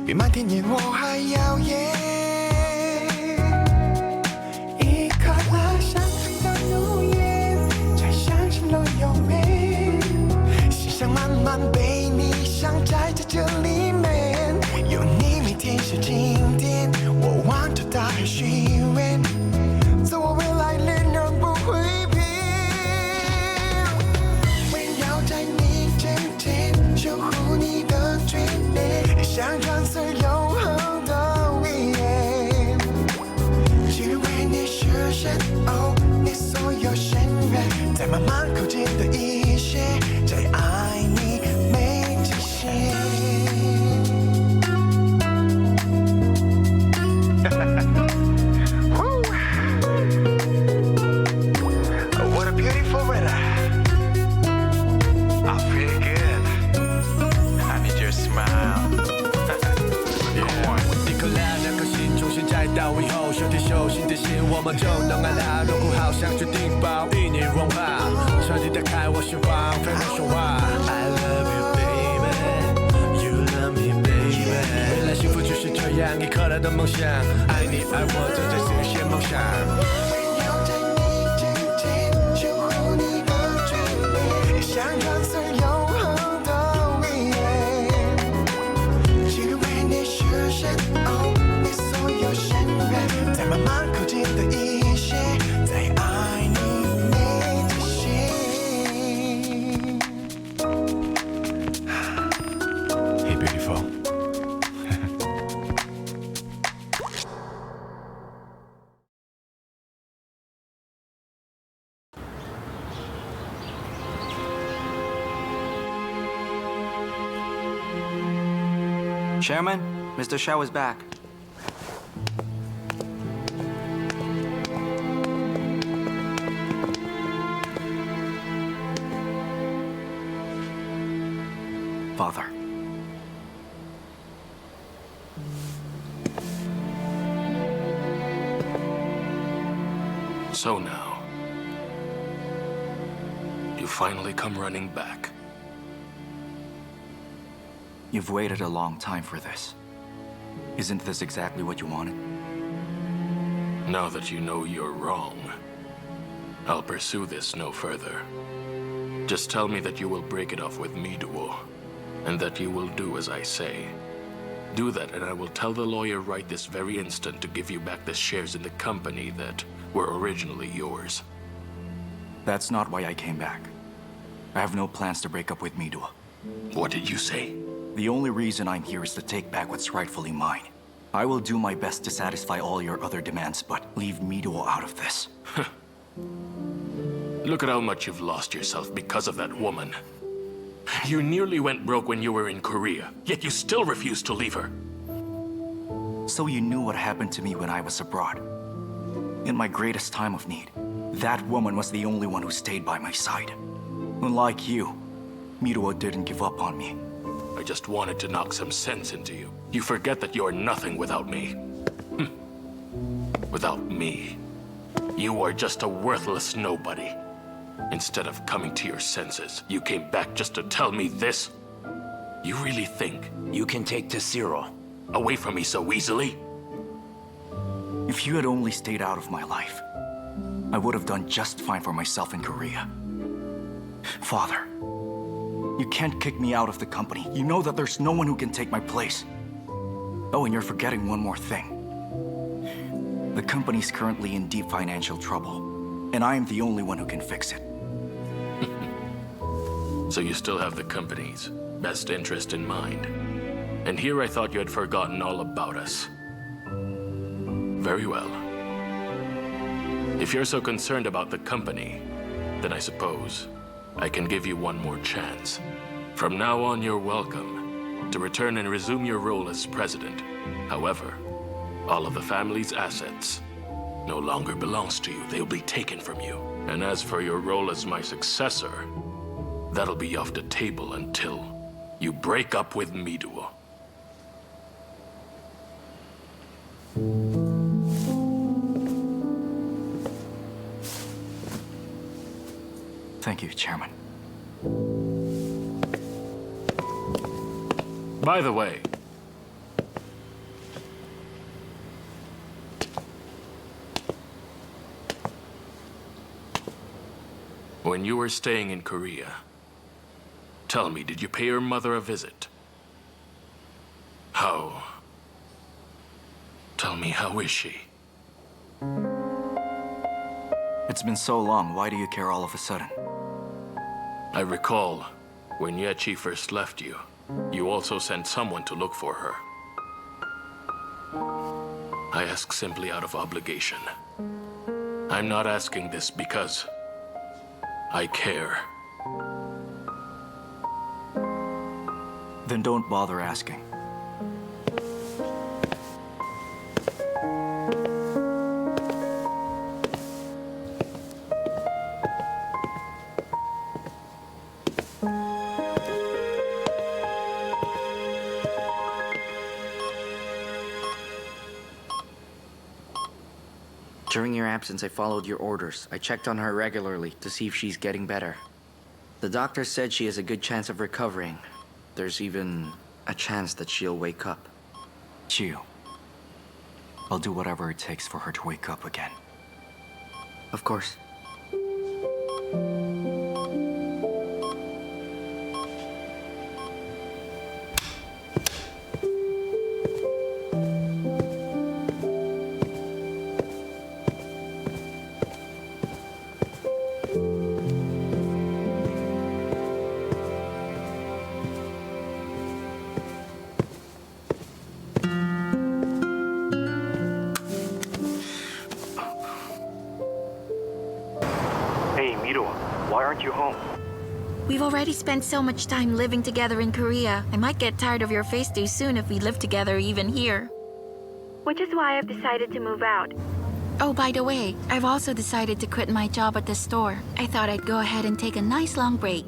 比满天烟火还耀眼。一颗了相同的怒焰，才相信了永远。心想慢慢被你想在这里面，有你每天是晴天，我望着大海许愿，做我未来恋人不会变。围绕在你身边，守护你的眷恋，想穿刺永恒的语言，只为你实现哦，你所有心愿，在慢慢靠近的一些，在爱你没极限。What a beautiful weather. I feel good. I need your smile. Come on. 一颗亮两颗心，重新再到以后，手提手心的心，我们就能爱啦。荣枯好像决定包，与你融化，彻底打开我心房，飞我说话。I love you, baby. You love me, baby. 未来幸福就是这样一颗来的梦想，爱你爱我正在实现梦想。围绕在你身边，守护你的眷恋，想穿刺永恒的语言，只为你实现哦，你所有心愿，在慢慢靠近的一些，在爱你没极限。Hey, beautiful. Chairman, Mr. Shao is back. Father. So now, you finally come running back. You've waited a long time for this. Isn't this exactly what you wanted? Now that you know you're wrong, I'll pursue this no further. Just tell me that you will break it off with me, Duo, and that you will do as I say. Do that, and I will tell the lawyer right this very instant to give you back the shares in the company that were originally yours. That's not why I came back. I have no plans to break up with Midua. What did you say? The only reason I'm here is to take back what's rightfully mine. I will do my best to satisfy all your other demands, but leave Midua out of this. Look at how much you've lost yourself because of that woman. You nearly went broke when you were in Korea, yet you still refused to leave her. So you knew what happened to me when I was abroad. In my greatest time of need, that woman was the only one who stayed by my side. Unlike you, Midua didn't give up on me. I just wanted to knock some sense into you. You forget that you're nothing without me. Without me, you are just a worthless nobody. Instead of coming to your senses, you came back just to tell me this? You really think you can take Tesiro away from me so easily? If you had only stayed out of my life, I would have done just fine for myself in Korea. Father, you can't kick me out of the company. You know that there's no one who can take my place. Oh, and you're forgetting one more thing. The company's currently in deep financial trouble, and I am the only one who can fix it. So you still have the company's best interest in mind. And here I thought you had forgotten all about us. Very well. If you're so concerned about the company, then I suppose I can give you one more chance. From now on, you're welcome to return and resume your role as president. However, all of the family's assets no longer belongs to you. They'll be taken from you. And as for your role as my successor, that'll be off the table until you break up with me, Duo. Thank you, Chairman. By the way, when you were staying in Korea, tell me, did you pay your mother a visit? How? Tell me, how is she? It's been so long, why do you care all of a sudden? I recall when Yechi first left you, you also sent someone to look for her. I ask simply out of obligation. I'm not asking this because I care. Then don't bother asking. During your absence, I followed your orders. I checked on her regularly to see if she's getting better. The doctor said she has a good chance of recovering. There's even a chance that she'll wake up. Chiyo, I'll do whatever it takes for her to wake up again. Of course. Why aren't you home? We've already spent so much time living together in Korea. I might get tired of your face too soon if we live together even here. Which is why I've decided to move out. Oh, by the way, I've also decided to quit my job at the store. I thought I'd go ahead and take a nice long break.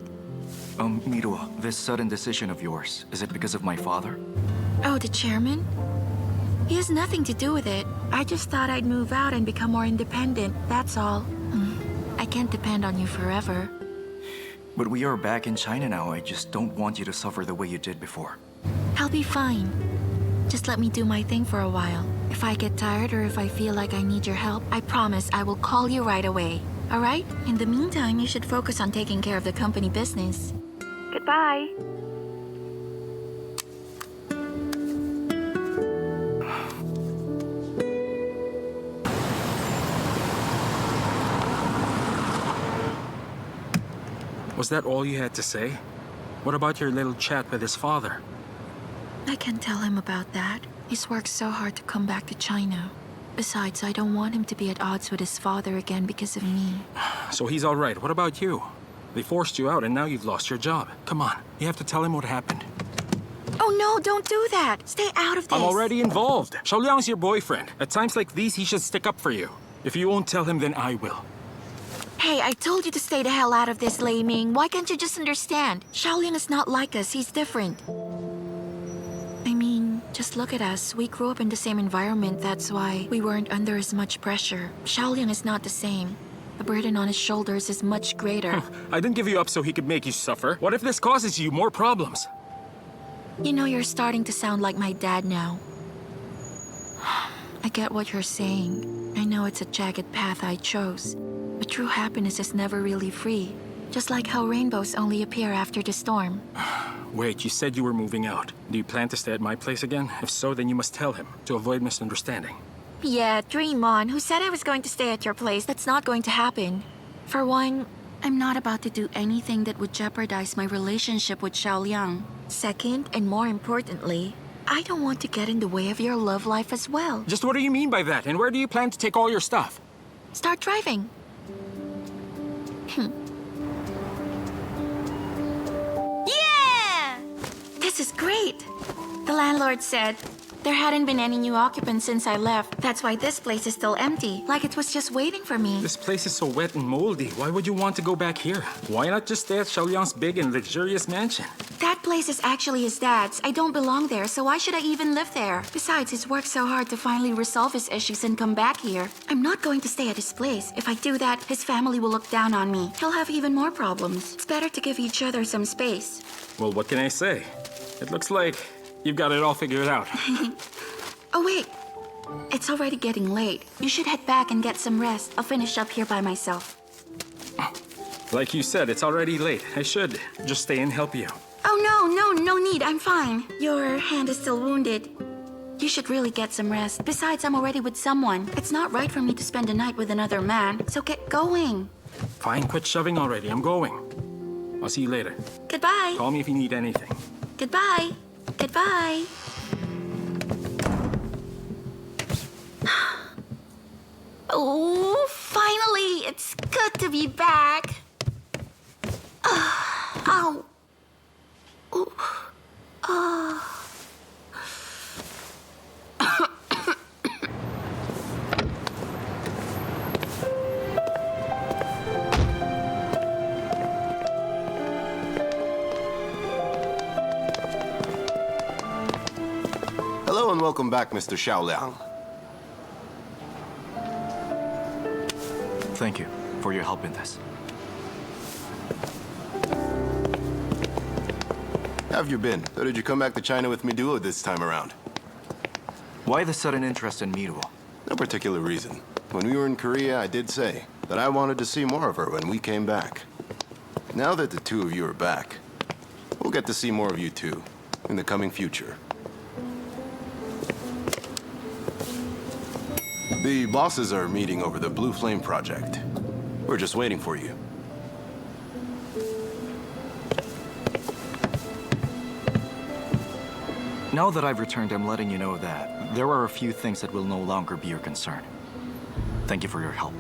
Miruo, this sudden decision of yours, is it because of my father? Oh, the chairman? He has nothing to do with it. I just thought I'd move out and become more independent, that's all. I can't depend on you forever. But we are back in China now. I just don't want you to suffer the way you did before. I'll be fine. Just let me do my thing for a while. If I get tired or if I feel like I need your help, I promise I will call you right away. All right? In the meantime, you should focus on taking care of the company business. Goodbye. Was that all you had to say? What about your little chat with his father? I can't tell him about that. He's worked so hard to come back to China. Besides, I don't want him to be at odds with his father again because of me. So he's all right. What about you? They forced you out and now you've lost your job. Come on, you have to tell him what happened. Oh no, don't do that! Stay out of this! I'm already involved. Xiaoliang's your boyfriend. At times like these, he should stick up for you. If you won't tell him, then I will. Hey, I told you to stay the hell out of this, Lei Ming. Why can't you just understand? Xiaoliang is not like us. He's different. I mean, just look at us. We grew up in the same environment. That's why we weren't under as much pressure. Xiaoliang is not the same. The burden on his shoulders is much greater. I didn't give you up so he could make you suffer. What if this causes you more problems? You know, you're starting to sound like my dad now. I get what you're saying. I know it's a jagged path I chose. But true happiness is never really free. Just like how rainbows only appear after the storm. Wait, you said you were moving out. Do you plan to stay at my place again? If so, then you must tell him, to avoid misunderstanding. Yeah, dream on. Who said I was going to stay at your place? That's not going to happen. For one, I'm not about to do anything that would jeopardize my relationship with Xiaoliang. Second, and more importantly, I don't want to get in the way of your love life as well. Just what do you mean by that? And where do you plan to take all your stuff? Start driving. Yeah! This is great. The landlord said there hadn't been any new occupants since I left. That's why this place is still empty, like it was just waiting for me. This place is so wet and moldy. Why would you want to go back here? Why not just stay at Xiaoliang's big and luxurious mansion? That place is actually his dad's. I don't belong there, so why should I even live there? Besides, he's worked so hard to finally resolve his issues and come back here. I'm not going to stay at his place. If I do that, his family will look down on me. He'll have even more problems. It's better to give each other some space. Well, what can I say? It looks like you've got it all figured out. Oh, wait. It's already getting late. You should head back and get some rest. I'll finish up here by myself. Like you said, it's already late. I should just stay and help you. Oh, no need. I'm fine. Your hand is still wounded. You should really get some rest. Besides, I'm already with someone. It's not right for me to spend a night with another man. So get going. Fine, quit shoving already. I'm going. I'll see you later. Goodbye. Call me if you need anything. Goodbye. Goodbye. Oh, finally! It's good to be back. Ow. Ooh. Hello and welcome back, Mr. Xiaoliang. Thank you for your help in this. How have you been? So did you come back to China with me duo this time around? Why the sudden interest in Miruo? No particular reason. When we were in Korea, I did say that I wanted to see more of her when we came back. Now that the two of you are back, we'll get to see more of you two in the coming future. The bosses are meeting over the Blue Flame project. We're just waiting for you. Now that I've returned, I'm letting you know that there are a few things that will no longer be your concern. Thank you for your help.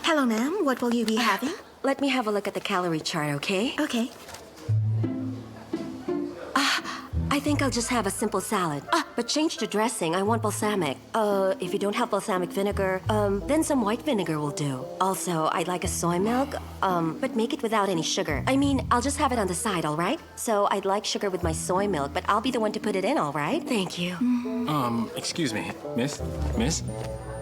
Hello, ma'am. What will you be having? Let me have a look at the calorie chart, okay? Okay. I think I'll just have a simple salad. But change the dressing. I want balsamic. If you don't have balsamic vinegar, then some white vinegar will do. Also, I'd like a soy milk, but make it without any sugar. I mean, I'll just have it on the side, all right? So I'd like sugar with my soy milk, but I'll be the one to put it in, all right? Thank you. Excuse me, Miss?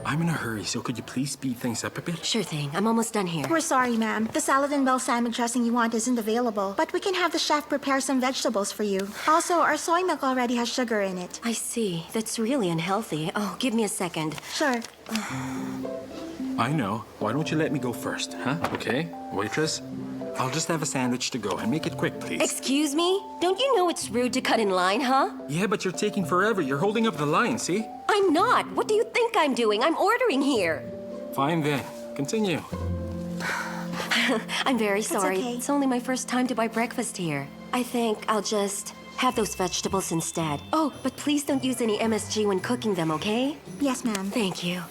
I'm in a hurry, so could you please speed things up a bit? Sure thing. I'm almost done here. We're sorry, ma'am. The salad and balsamic dressing you want isn't available, but we can have the chef prepare some vegetables for you. Also, our soy milk already has sugar in it. I see. That's really unhealthy. Oh, give me a second. Sure. I know. Why don't you let me go first, huh? Okay? Waitress, I'll just have a sandwich to go and make it quick, please. Excuse me? Don't you know it's rude to cut in line, huh? Yeah, but you're taking forever. You're holding up the line, see? I'm not. What do you think I'm doing? I'm ordering here. Fine then. Continue. I'm very sorry. okay. It's only my first time to buy breakfast here. I think I'll just have those vegetables instead. Oh, but please don't use any MSG when cooking them, okay? Yes, ma'am. Thank you.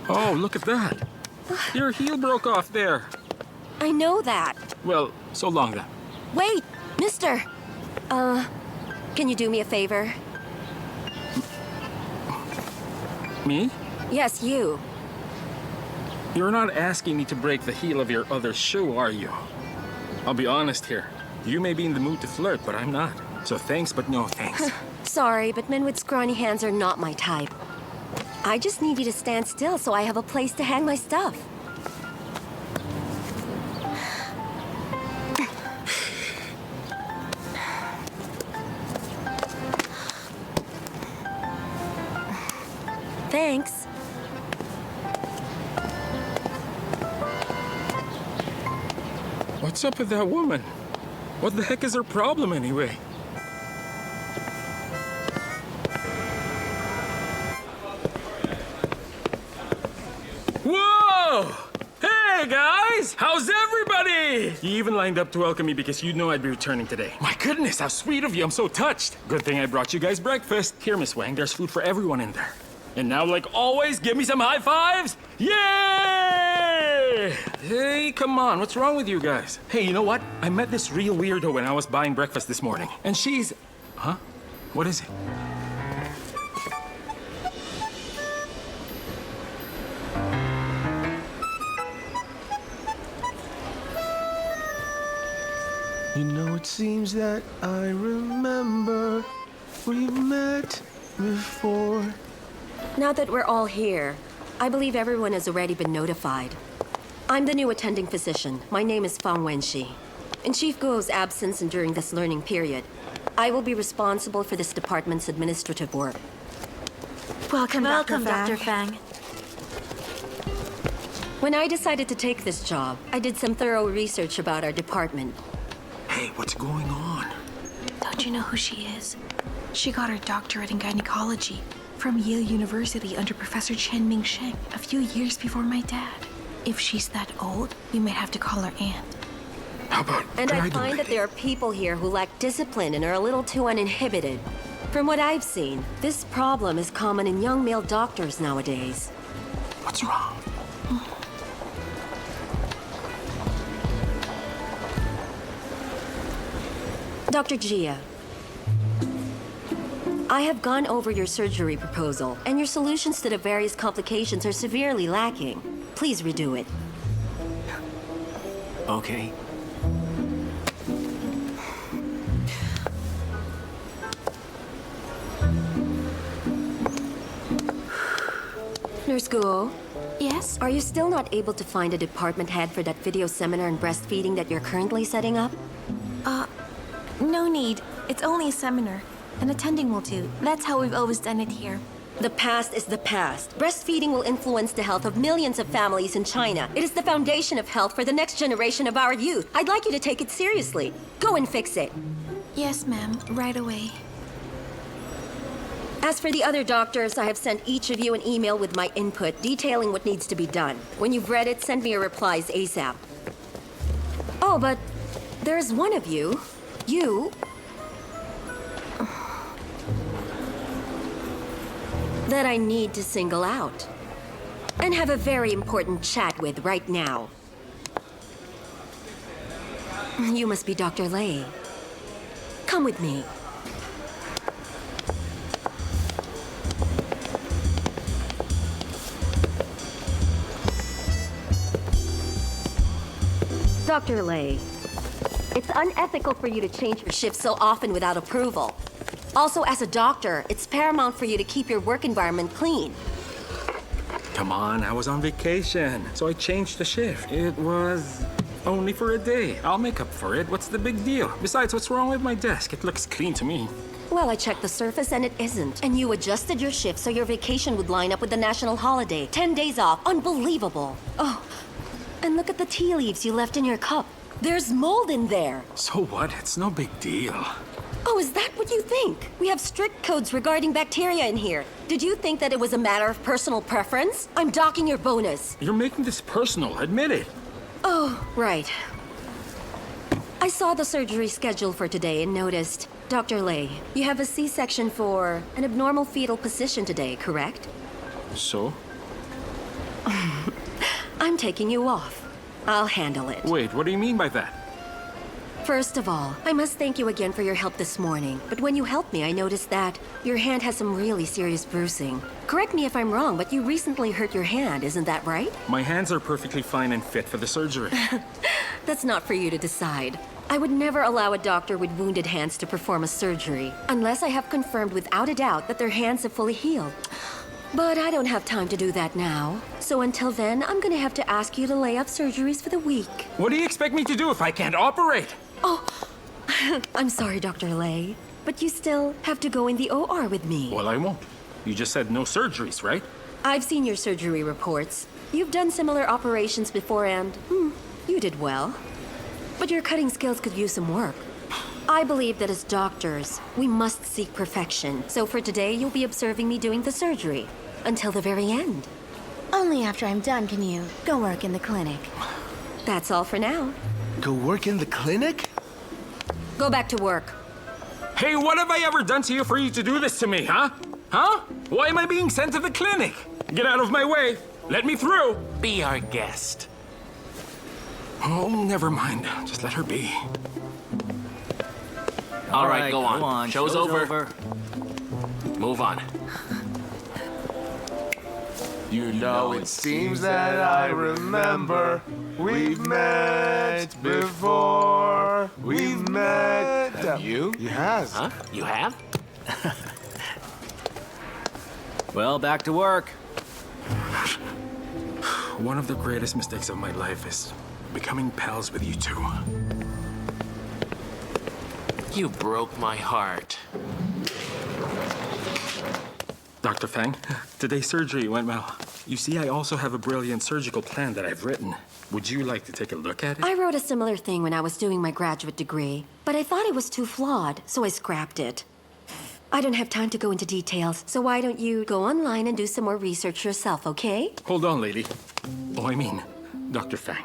Oh, look at that. Your heel broke off there. I know that. Well, so long then. Wait, mister. Can you do me a favor? Me? Yes, you. You're not asking me to break the heel of your other shoe, are you? I'll be honest here. You may be in the mood to flirt, but I'm not. So thanks, but no thanks. Sorry, but men with scrawny hands are not my type. I just need you to stand still so I have a place to hang my stuff. Thanks. What's up with that woman? What the heck is her problem anyway? Whoa! Hey guys! How's everybody? You even lined up to welcome me because you know I'd be returning today. My goodness, how sweet of you. I'm so touched. Good thing I brought you guys breakfast. Here, Miss Wang, there's food for everyone in there. And now, like always, give me some high fives! Yay! Hey, come on, what's wrong with you guys? Hey, you know what? I met this real weirdo when I was buying breakfast this morning. And she's... Huh? What is it? You know, it seems that I remember we've met before. Now that we're all here, I believe everyone has already been notified. I'm the new attending physician. My name is Fang Wenxi. In Chief Guo's absence and during this learning period, I will be responsible for this department's administrative work. Welcome, Welcome, Dr. Dr. Fang. When I decided to take this job, I did some thorough research about our department. Hey, what's going on? Don't you know who she is? She got her doctorate in gynecology from Yale University under Professor Chen Mingsheng a few years before my dad. If she's that old, we might have to call her aunt. How about... And I find that there are people here who lack discipline and are a little too uninhibited. From what I've seen, this problem is common in young male doctors nowadays. What's wrong? Dr. Jia, I have gone over your surgery proposal, and your solutions to the various complications are severely lacking. Please redo it. Okay. Nurse Guo, Yes? are you still not able to find a department head for that video seminar on breastfeeding that you're currently setting up? No need. It's only a seminar. An attending will do. That's how we've always done it here. The past is the past. Breastfeeding will influence the health of millions of families in China. It is the foundation of health for the next generation of our youth. I'd like you to take it seriously. Go and fix it. Yes, ma'am. Right away. As for the other doctors, I have sent each of you an email with my input detailing what needs to be done. When you've read it, send me your replies ASAP. Oh, but there's one of you. You... that I need to single out. And have a very important chat with right now. You must be Dr. Lei. Come with me. Dr. Lei, it's unethical for you to change your shift so often without approval. Also, as a doctor, it's paramount for you to keep your work environment clean. Come on, I was on vacation, so I changed the shift. It was only for a day. I'll make up for it. What's the big deal? Besides, what's wrong with my desk? It looks clean to me. Well, I checked the surface and it isn't. And you adjusted your shift so your vacation would line up with the national holiday. 10 days off. Unbelievable. Oh, and look at the tea leaves you left in your cup. There's mold in there. So what? It's no big deal. Oh, is that what you think? We have strict codes regarding bacteria in here. Did you think that it was a matter of personal preference? I'm docking your bonus. You're making this personal, admit it. Oh, right. I saw the surgery schedule for today and noticed, Dr. Lei, you have a C-section for an abnormal fetal position today, correct? So? I'm taking you off. I'll handle it. Wait, what do you mean by that? First of all, I must thank you again for your help this morning. But when you helped me, I noticed that your hand has some really serious bruising. Correct me if I'm wrong, but you recently hurt your hand, isn't that right? My hands are perfectly fine and fit for the surgery. That's not for you to decide. I would never allow a doctor with wounded hands to perform a surgery, unless I have confirmed without a doubt that their hands have fully healed. But I don't have time to do that now. So until then, I'm gonna have to ask you to lay off surgeries for the week. What do you expect me to do if I can't operate? Oh, I'm sorry, Dr. Lei, but you still have to go in the OR with me. Well, I won't. You just said no surgeries, right? I've seen your surgery reports. You've done similar operations before and, you did well. But your cutting skills could use some work. I believe that as doctors, we must seek perfection. So for today, you'll be observing me doing the surgery. Until the very end. Only after I'm done can you go work in the clinic. That's all for now. Go work in the clinic? Go back to work. Hey, what have I ever done to you for you to do this to me, huh? Huh? Why am I being sent to the clinic? Get out of my way. Let me through. Be our guest. Oh, never mind. Just let her be. All right, go on. Show's over. Move on. You know, it seems that I remember we've met before. We've met. Have you? Yes. Huh? You have? Well, back to work. One of the greatest mistakes of my life is becoming pals with you two. You broke my heart. Dr. Fang, today's surgery went well. You see, I also have a brilliant surgical plan that I've written. Would you like to take a look at it? I wrote a similar thing when I was doing my graduate degree, but I thought it was too flawed, so I scrapped it. I don't have time to go into details, so why don't you go online and do some more research yourself, okay? Hold on, lady. Oh, I mean, Dr. Fang.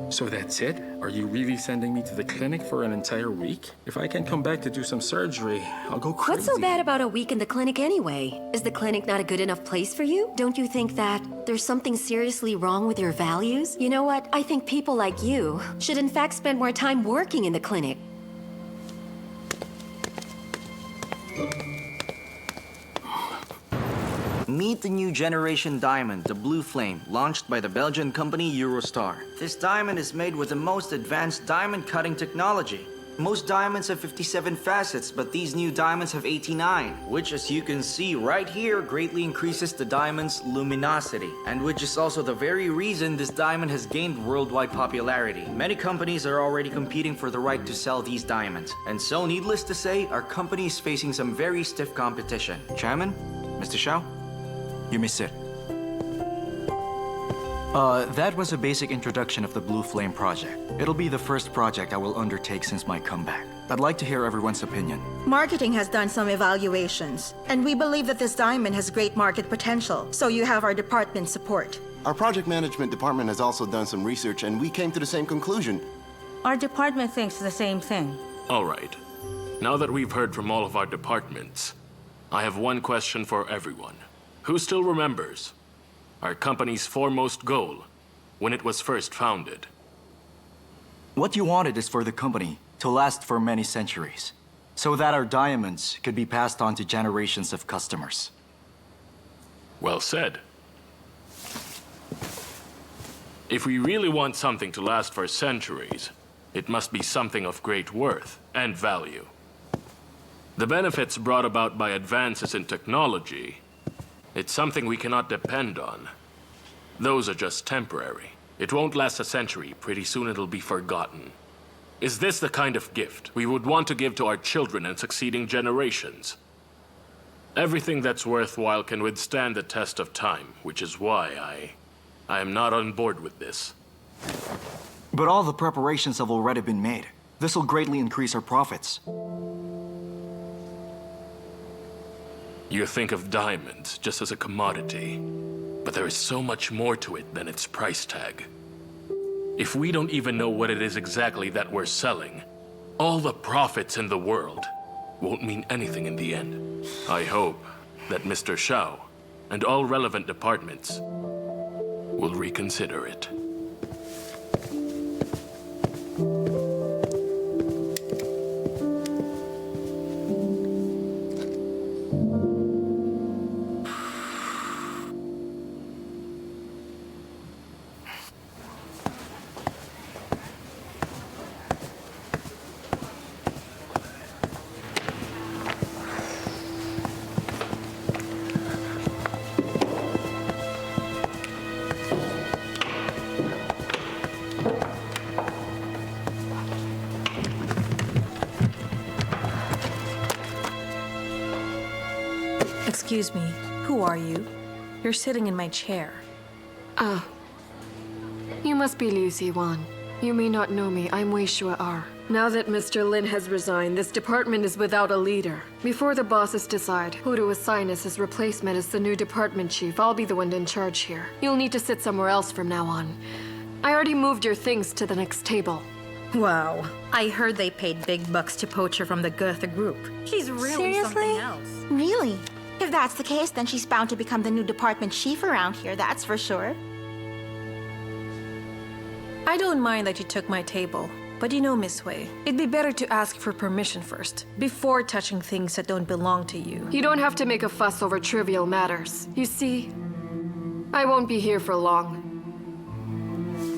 So that's it? Are you really sending me to the clinic for an entire week? If I can come back to do some surgery, I'll go crazy. What's so bad about a week in the clinic anyway? Is the clinic not a good enough place for you? Don't you think that there's something seriously wrong with your values? You know what? I think people like you should in fact spend more time working in the clinic. Meet the new generation diamond, the Blue Flame, launched by the Belgian company Eurostar. This diamond is made with the most advanced diamond cutting technology. Most diamonds have 57 facets, but these new diamonds have 89, which, as you can see right here, greatly increases the diamond's luminosity, and which is also the very reason this diamond has gained worldwide popularity. Many companies are already competing for the right to sell these diamonds, and so needless to say, our company is facing some very stiff competition. Chairman, Mr. Xiao? You may sit. That was a basic introduction of the Blue Flame project. It'll be the first project I will undertake since my comeback. I'd like to hear everyone's opinion. Marketing has done some evaluations, and we believe that this diamond has great market potential, so you have our department's support. Our project management department has also done some research, and we came to the same conclusion. Our department thinks the same thing. All right. Now that we've heard from all of our departments, I have one question for everyone. Who still remembers our company's foremost goal when it was first founded? What you wanted is for the company to last for many centuries, so that our diamonds could be passed on to generations of customers. Well said. If we really want something to last for centuries, it must be something of great worth and value. The benefits brought about by advances in technology, it's something we cannot depend on. Those are just temporary. It won't last a century. Pretty soon it'll be forgotten. Is this the kind of gift we would want to give to our children and succeeding generations? Everything that's worthwhile can withstand the test of time, which is why I am not on board with this. But all the preparations have already been made. This will greatly increase our profits. You think of diamonds just as a commodity, but there is so much more to it than its price tag. If we don't even know what it is exactly that we're selling, all the profits in the world won't mean anything in the end. I hope that Mr. Xiao and all relevant departments will reconsider it. Excuse me, who are you? You're sitting in my chair. You must be Liu Wan. You may not know me, I'm Wei Shuai. Now that Mr. Lin has resigned, this department is without a leader. Before the bosses decide who to assign as his replacement as the new department chief, I'll be the one in charge here. You'll need to sit somewhere else from now on. I already moved your things to the next table. Wow. I heard they paid big bucks to poach her from the Goethe group. She's really something else. Really? If that's the case, then she's bound to become the new department chief around here, that's for sure. I don't mind that you took my table. But you know, Miss Wei, it'd be better to ask for permission first, before touching things that don't belong to you. You don't have to make a fuss over trivial matters. You see, I won't be here for long.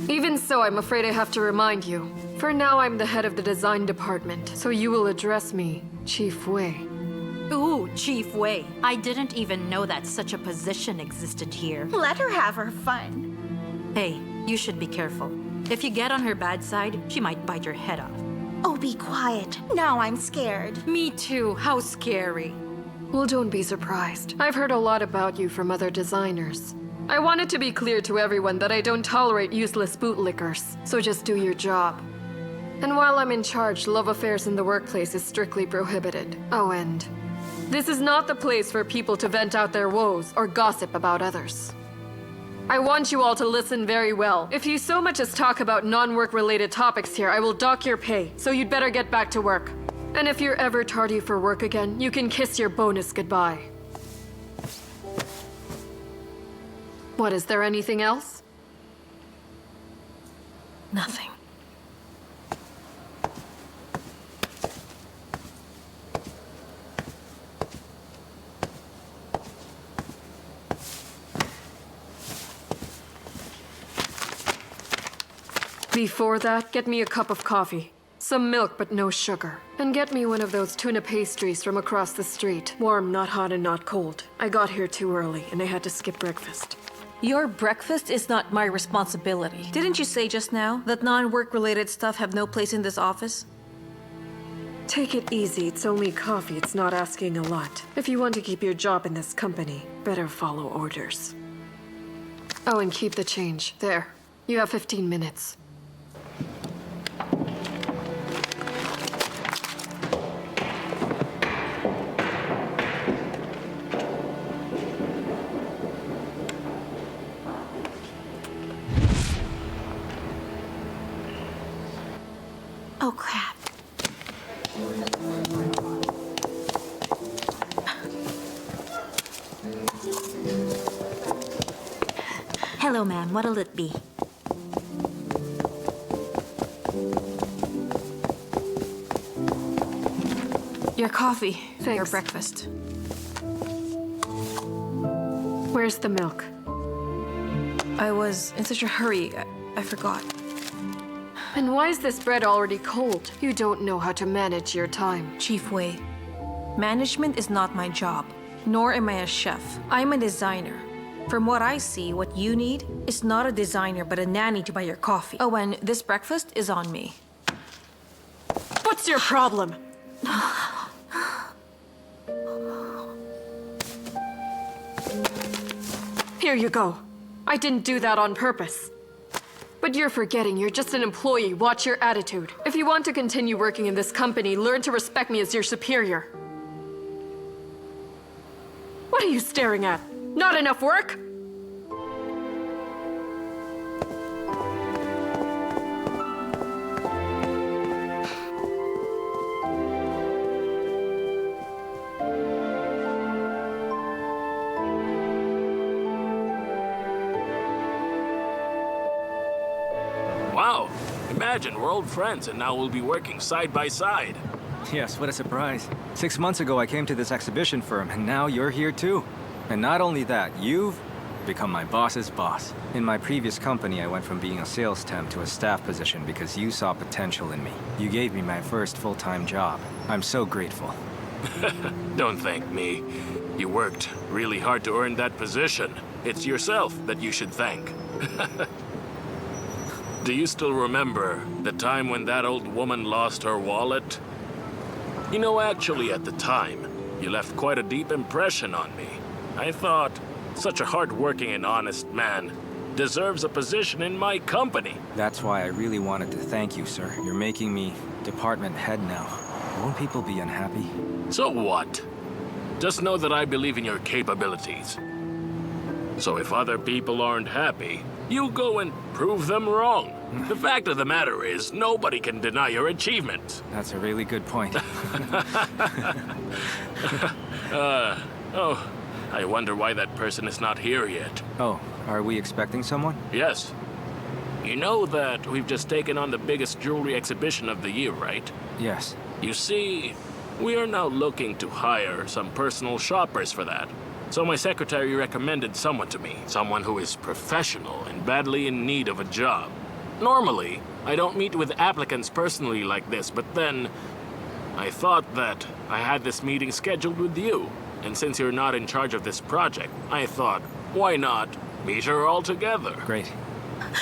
Even so, I'm afraid I have to remind you. For now, I'm the head of the design department, so you will address me, Chief Wei. Ooh, Chief Wei. I didn't even know that such a position existed here. Let her have her fun. Hey, you should be careful. If you get on her bad side, she might bite your head off. Oh, be quiet. Now I'm scared. Me too. How scary. Well, don't be surprised. I've heard a lot about you from other designers. I want it to be clear to everyone that I don't tolerate useless bootlickers, so just do your job. And while I'm in charge, love affairs in the workplace is strictly prohibited. Oh, and this is not the place for people to vent out their woes or gossip about others. I want you all to listen very well. If you so much as talk about non-work related topics here, I will dock your pay, so you'd better get back to work. And if you're ever tardy for work again, you can kiss your bonus goodbye. What, is there anything else? Nothing. Before that, get me a cup of coffee. Some milk, but no sugar. And get me one of those tuna pastries from across the street. Warm, not hot and not cold. I got here too early, and I had to skip breakfast. Your breakfast is not my responsibility. Didn't you say just now that non-work related stuff have no place in this office? Take it easy, it's only coffee, it's not asking a lot. If you want to keep your job in this company, better follow orders. Oh, and keep the change. There. You have 15 minutes. Oh, crap. Hello, ma'am. What'll it be? Your coffee. Thanks. Your breakfast. Where's the milk? I was in such a hurry, I forgot. And why is this bread already cold? You don't know how to manage your time. Chief Wei, management is not my job, nor am I a chef. I'm a designer. From what I see, what you need is not a designer, but a nanny to buy your coffee. Oh, and this breakfast is on me. What's your problem? Here you go. I didn't do that on purpose. But you're forgetting you're just an employee. Watch your attitude. If you want to continue working in this company, learn to respect me as your superior. What are you staring at? Not enough work? Wow! Imagine we're old friends and now we'll be working side by side. Yes, what a surprise. 6 months ago, I came to this exhibition firm, and now you're here too. And not only that, you've become my boss's boss. In my previous company, I went from being a sales temp to a staff position because you saw potential in me. You gave me my first full-time job. I'm so grateful. Don't thank me. You worked really hard to earn that position. It's yourself that you should thank. Do you still remember the time when that old woman lost her wallet? You know, actually, at the time, you left quite a deep impression on me. I thought, such a hard-working and honest man. deserves a position in my company. That's why I really wanted to thank you, sir. You're making me department head now. Won't people be unhappy? So what? Just know that I believe in your capabilities. So if other people aren't happy, you go and prove them wrong. The fact of the matter is, nobody can deny your achievements. That's a really good point. Oh, I wonder why that person is not here yet. Oh, are we expecting someone? Yes. You know that we've just taken on the biggest jewelry exhibition of the year, right? Yes. You see, we are now looking to hire some personal shoppers for that. So my secretary recommended someone to me, someone who is professional and badly in need of a job. Normally, I don't meet with applicants personally like this, but then I thought that I had this meeting scheduled with you. And since you're not in charge of this project, I thought, why not meet her all together? Great.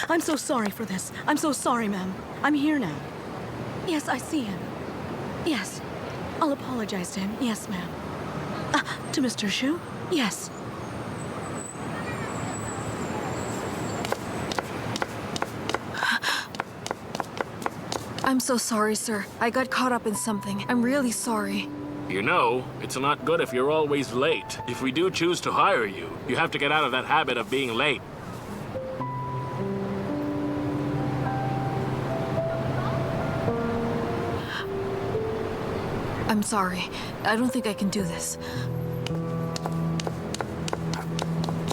I'm so sorry for this. I'm so sorry, ma'am. I'm here now. Yes, I see him. Yes. I'll apologize to him. Yes, ma'am. To Mr. Shu? Yes. I'm so sorry, sir. I got caught up in something. I'm really sorry. You know, it's not good if you're always late. If we do choose to hire you, you have to get out of that habit of being late. I'm sorry. I don't think I can do this.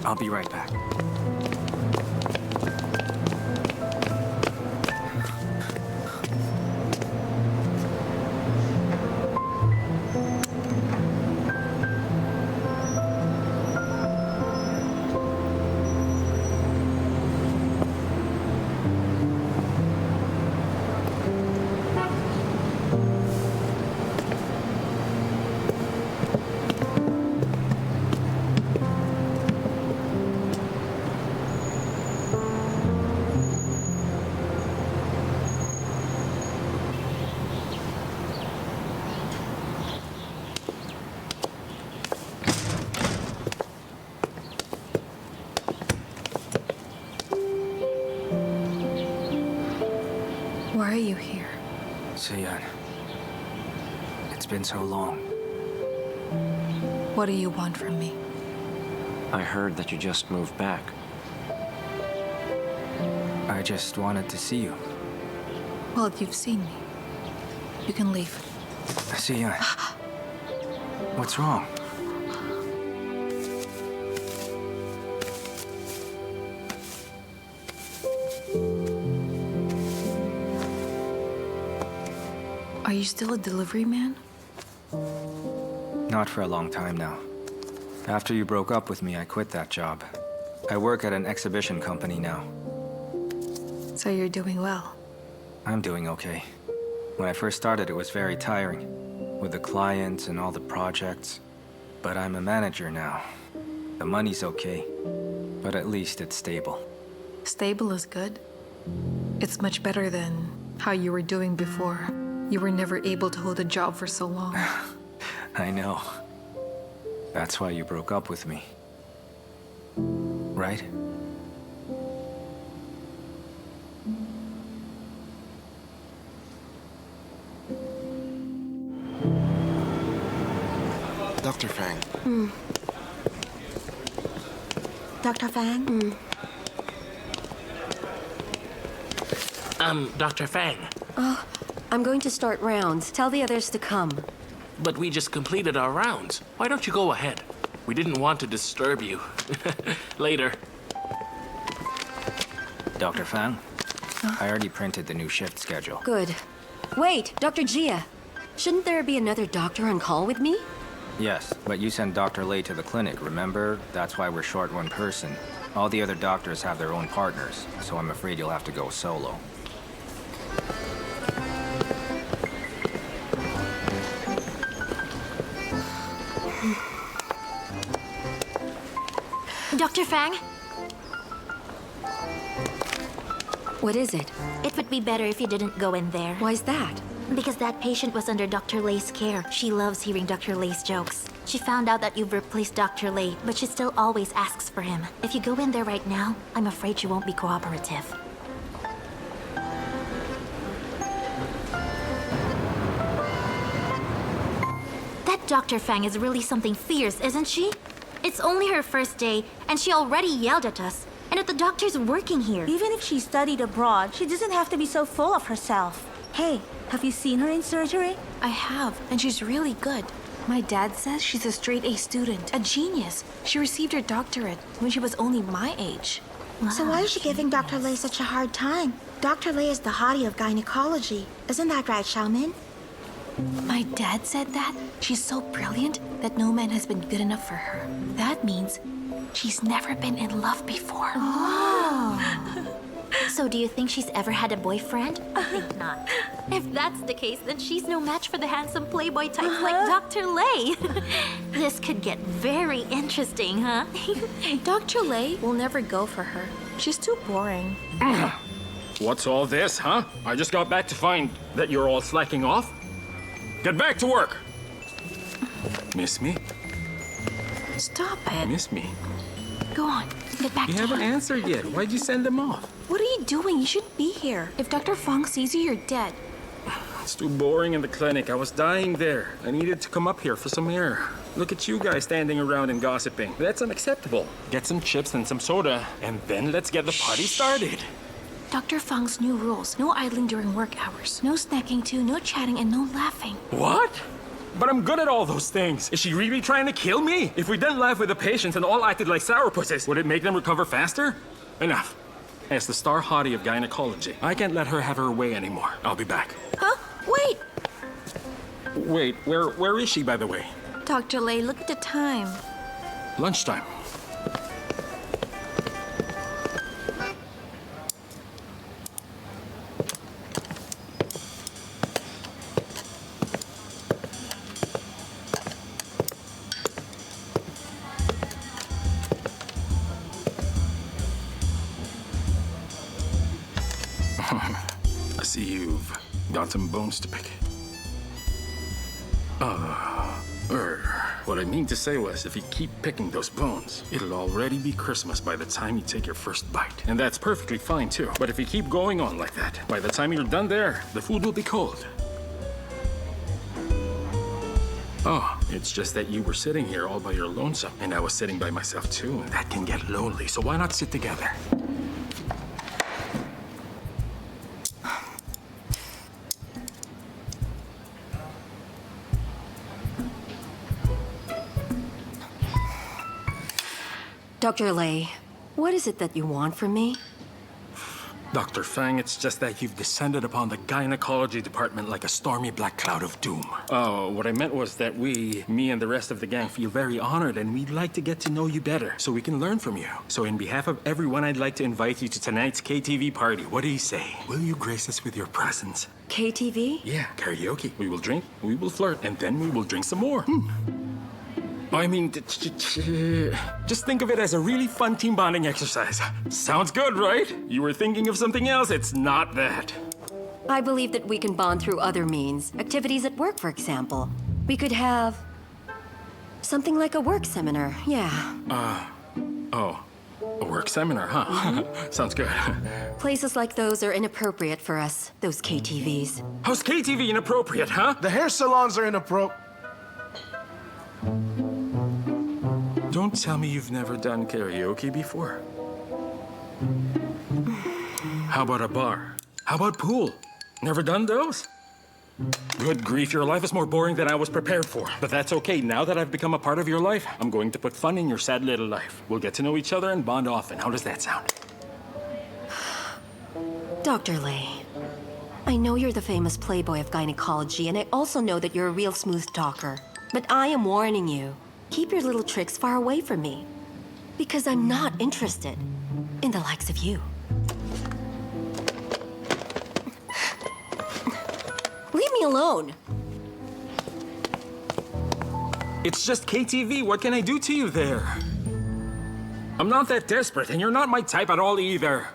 I'll be right back. Why are you here? Sian, it's been so long. What do you want from me? I heard that you just moved back. I just wanted to see you. Well, you've seen me. You can leave. Sian, what's wrong? Are you still a delivery man? Not for a long time now. After you broke up with me, I quit that job. I work at an exhibition company now. So you're doing well. I'm doing okay. When I first started, it was very tiring, with the clients and all the projects. But I'm a manager now. The money's okay, but at least it's stable. Stable is good. It's much better than how you were doing before. You were never able to hold a job for so long. I know. That's why you broke up with me. Right? Dr. Fang. Dr. Fang? Dr. Fang. Oh, I'm going to start rounds. Tell the others to come. But we just completed our rounds. Why don't you go ahead? We didn't want to disturb you. Later. Dr. Fang, I already printed the new shift schedule. Good. Wait, Dr. Jia. Shouldn't there be another doctor on call with me? Yes, but you sent Dr. Lei to the clinic, remember? That's why we're short one person. All the other doctors have their own partners, so I'm afraid you'll have to go solo. Dr. Fang, What is it? it would be better if you didn't go in there. Why's that? Because that patient was under Dr. Lei's care. She loves hearing Dr. Lei's jokes. She found out that you've replaced Dr. Lei, but she still always asks for him. If you go in there right now, I'm afraid she won't be cooperative. That Dr. Fang is really something fierce, isn't she? It's only her first day, and she already yelled at us. And if the doctor's working here... Even if she studied abroad, she doesn't have to be so full of herself. Hey, have you seen her in surgery? I have, and she's really good. My dad says she's a straight-A student, a genius. She received her doctorate when she was only my age. So why is she giving Dr. Lei such a hard time? Dr. Lei is the hottie of gynecology. Isn't that right, Xiaomin? My dad said that. She's so brilliant that no man has been good enough for her. That means she's never been in love before. Oh. So do you think she's ever had a boyfriend? I think not. If that's the case, then she's no match for the handsome playboy types like Dr. Lei. This could get very interesting, huh? Dr. Lei will never go for her. She's too boring. What's all this, huh? I just got back to find that you're all slacking off. Get back to work! Miss me? Stop it. Miss me? Go on, get back to You haven't answered yet. Why'd you send them off? What are you doing? You shouldn't be here. If Dr. Fong sees you, you're dead. It's too boring in the clinic. I was dying there. I needed to come up here for some air. Look at you guys standing around and gossiping. That's unacceptable. Get some chips and some soda, and then let's get the party started. Dr. Fong's new rules. No idling during work hours. No snacking too, no chatting, and no laughing. What? But I'm good at all those things. Is she really trying to kill me? If we didn't laugh with the patients and all acted like sourpusses, would it make them recover faster? Enough. As the star hottie of gynecology, I can't let her have her way anymore. I'll be back. Huh? Wait! Wait, where is she, by the way? Dr. Lei, look at the time. Lunchtime. I see you've got some bones to pick. What I mean to say was, if you keep picking those bones, it'll already be Christmas by the time you take your first bite. And that's perfectly fine, too. But if you keep going on like that, by the time you're done there, the food will be cold. Oh, it's just that you were sitting here all by your lonesome, and I was sitting by myself, too, and that can get lonely, so why not sit together? Dr. Lei, what is it that you want from me? Dr. Fang, it's just that you've descended upon the gynecology department like a stormy black cloud of doom. Oh, what I meant was that me and the rest of the gang feel very honored, and we'd like to get to know you better so we can learn from you. So in behalf of everyone, I'd like to invite you to tonight's KTV party. What do you say? Will you grace us with your presence? KTV? Yeah, karaoke. We will drink, we will flirt, and then we will drink some more. I mean, just think of it as a really fun team bonding exercise. Sounds good, right? You were thinking of something else. It's not that. I believe that we can bond through other means. Activities at work, for example. We could have something like a work seminar, yeah. A work seminar, huh? Sounds good. Places like those are inappropriate for us, those KTVs. How's KTV inappropriate, huh? The hair salons are inappropriate. Don't tell me you've never done karaoke before. How about a bar? How about pool? Never done those? Good grief, your life is more boring than I was prepared for. But that's okay. Now that I've become a part of your life, I'm going to put fun in your sad little life. We'll get to know each other and bond often. How does that sound? Dr. Lei, I know you're the famous playboy of gynecology, and I also know that you're a real smooth talker. But I am warning you. Keep your little tricks far away from me. Because I'm not interested in the likes of you. Leave me alone. It's just KTV. What can I do to you there? I'm not that desperate, and you're not my type at all either.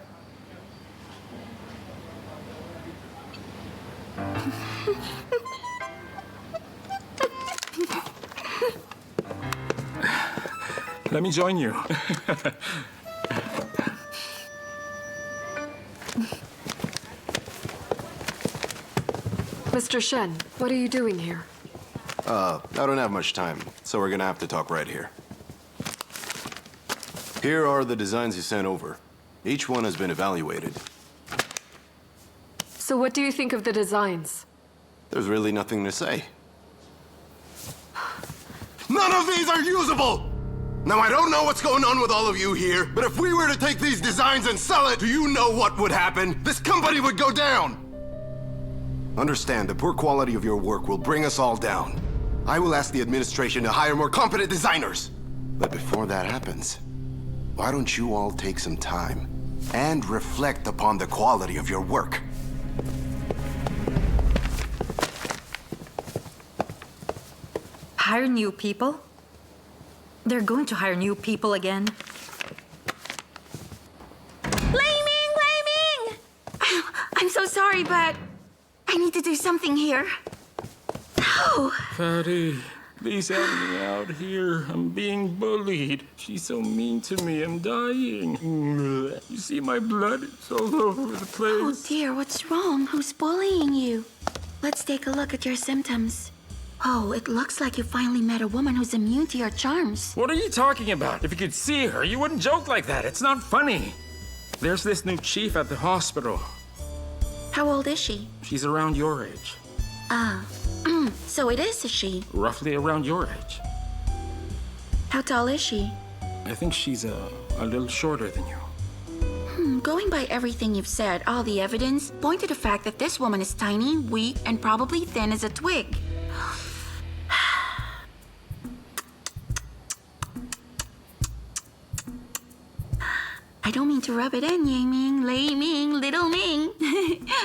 Let me join you. Mr. Shen, what are you doing here? I don't have much time, so we're gonna have to talk right here. Here are the designs you sent over. Each one has been evaluated. So what do you think of the designs? There's really nothing to say. None of these are usable! Now, I don't know what's going on with all of you here, but if we were to take these designs and sell it, do you know what would happen? This company would go down! Understand, the poor quality of your work will bring us all down. I will ask the administration to hire more competent designers. But before that happens, why don't you all take some time and reflect upon the quality of your work? Hire new people? They're going to hire new people again? Laming! I'm so sorry, but I need to do something here. Oh. Fatty, please help me out here. I'm being bullied. She's so mean to me. I'm dying. You see my blood? It's all over the place. Oh dear, what's wrong? Who's bullying you? Let's take a look at your symptoms. Oh, it looks like you finally met a woman who's immune to your charms. What are you talking about? If you could see her, you wouldn't joke like that. It's not funny. There's this new chief at the hospital. How old is she? She's around your age. So it is a she. Roughly around your age. How tall is she? I think she's a little shorter than you. Going by everything you've said, all the evidence point to the fact that this woman is tiny, weak, and probably thin as a twig. I don't mean to rub it in, Yaming, Lei Ming, Little Ming.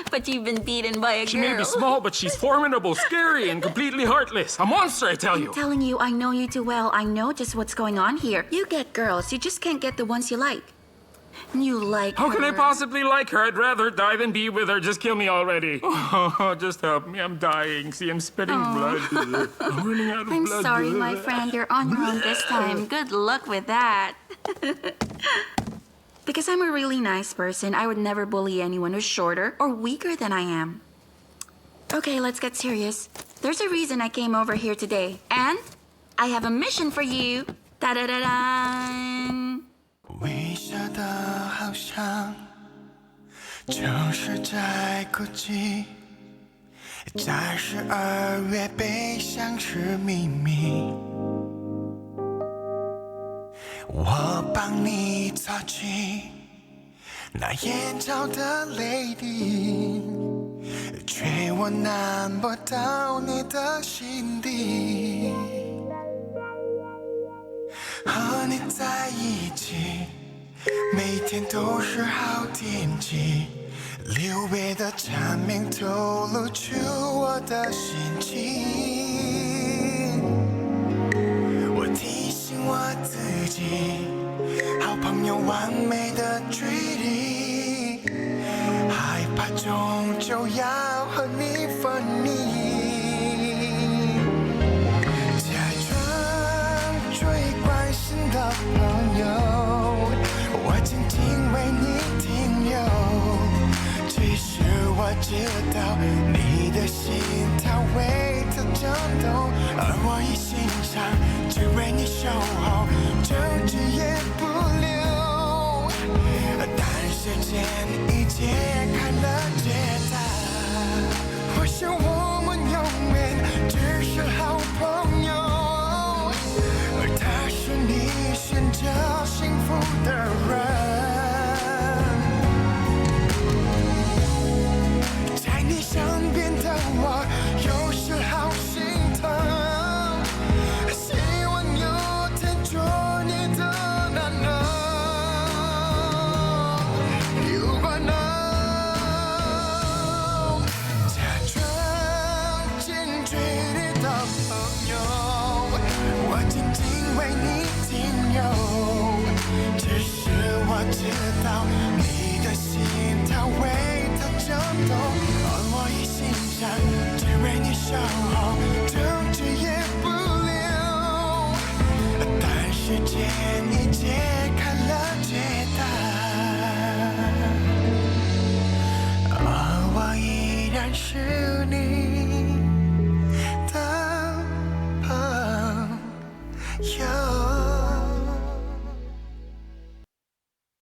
But you've been beaten by a girl. She may be small, but she's formidable, scary, and completely heartless. A monster, I tell you. I'm telling you, I know you too well. I know just what's going on here. You get girls, you just can't get the ones you like. You like How her. can I possibly like her? I'd rather die than be with her. Just kill me already. Oh, just help me. I'm dying. See, I'm spitting blood. I'm running out of blood. I'm sorry, my friend. You're on your own this time. Good luck with that. Because I'm a really nice person, I would never bully anyone who's shorter or weaker than I am. Okay, let's get serious. There's a reason I came over here today, and I have a mission for you. Da-da-da-da! 微笑的好像就是在哭泣，在12月悲伤是秘密。我帮你擦去那眼角的泪滴，却我难不到你的心底。和你在一起，每天都是好天气。6月的蝉鸣透露出我的心情。我提醒我自己，好朋友完美的距离，害怕终究要和你分离。的朋友，我静静为你停留。其实我知道你的心跳为它震动，而我一心想只为你守候，就只也不留。但时间已解开了结它，或许我们永远只是好朋友。他是你选择幸福的人，在你身边的我有时好心疼，希望有天做你的男人。如果能假装近距离的朋友，我静静为你停留，只是我知道你的心跳为它震动，而我一心想只为你守候，就只也不留。但时间 내겐 이제 갈라졌다 어와이란 순이 더